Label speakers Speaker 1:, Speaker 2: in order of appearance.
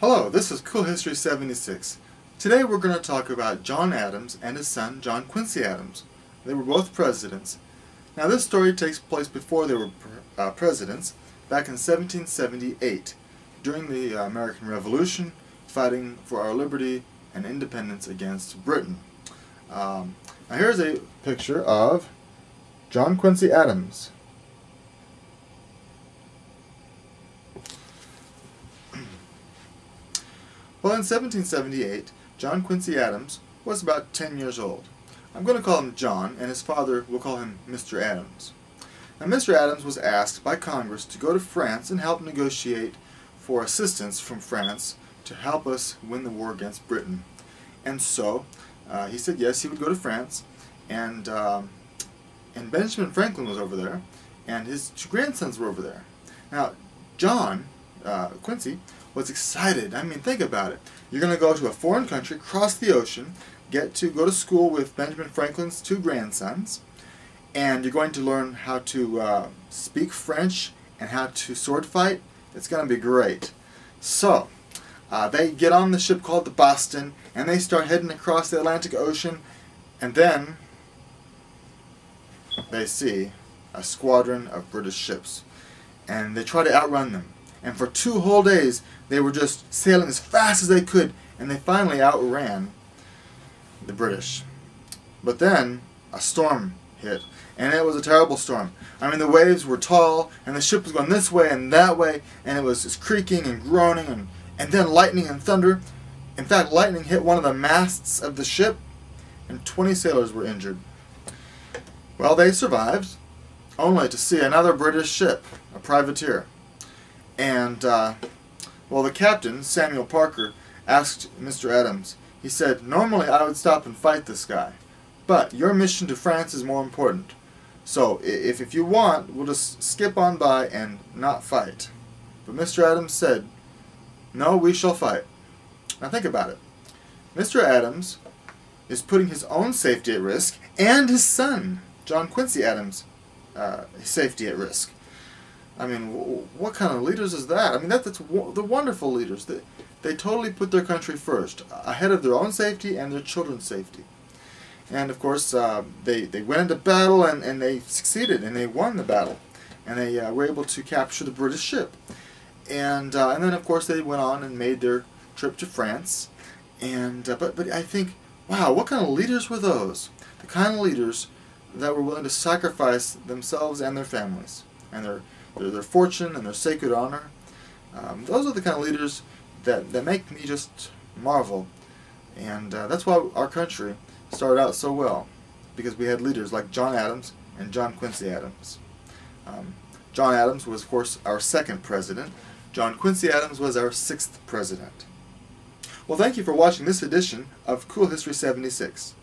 Speaker 1: Hello, this is Cool History 76. Today we're going to talk about John Adams and his son John Quincy Adams. They were both presidents. Now this story takes place before they were presidents, back in 1778, during the American Revolution, fighting for our liberty and independence against Britain. Now here's a picture of John Quincy Adams. Well, in 1778, John Quincy Adams was about 10 years old. I'm going to call him John, and his father will call him Mr. Adams. Now, Mr. Adams was asked by Congress to go to France and help negotiate for assistance from France to help us win the war against Britain. And so, he said yes, he would go to France, and Benjamin Franklin was over there, and his two grandsons were over there. Now, John Quincy was excited. I mean, think about it. You're going to go to a foreign country, cross the ocean, get to go to school with Benjamin Franklin's two grandsons, and you're going to learn how to speak French and how to sword fight. It's going to be great. So, they get on the ship called the Boston, and they start heading across the Atlantic Ocean, and then they see a squadron of British ships, and they try to outrun them. And for 2 whole days, they were just sailing as fast as they could, and they finally outran the British. But then, a storm hit, and it was a terrible storm. I mean, the waves were tall, and the ship was going this way and that way, and it was just creaking and groaning, and then lightning and thunder. In fact, lightning hit one of the masts of the ship, and 20 sailors were injured. Well, they survived, only to see another British ship, a privateer. And, well, the captain, Samuel Parker, asked Mr. Adams. He said, "Normally I would stop and fight this guy, but your mission to France is more important. So, if you want, we'll just skip on by and not fight." But Mr. Adams said, "No, we shall fight." Now think about it. Mr. Adams is putting his own safety at risk and his son, John Quincy Adams' safety at risk. I mean, what kind of leaders is that? I mean, they're wonderful leaders. They totally put their country first, ahead of their own safety and their children's safety. And of course, they went into battle and they succeeded, and they won the battle, and they were able to capture the British ship. And then of course they went on and made their trip to France. And but I think, wow, what kind of leaders were those? The kind of leaders that were willing to sacrifice themselves and their families and their fortune and their sacred honor. Those are the kind of leaders that make me just marvel. And that's why our country started out so well, because we had leaders like John Adams and John Quincy Adams. John Adams was, of course, our 2nd president. John Quincy Adams was our 6th president. Well, thank you for watching this edition of Cool History 76.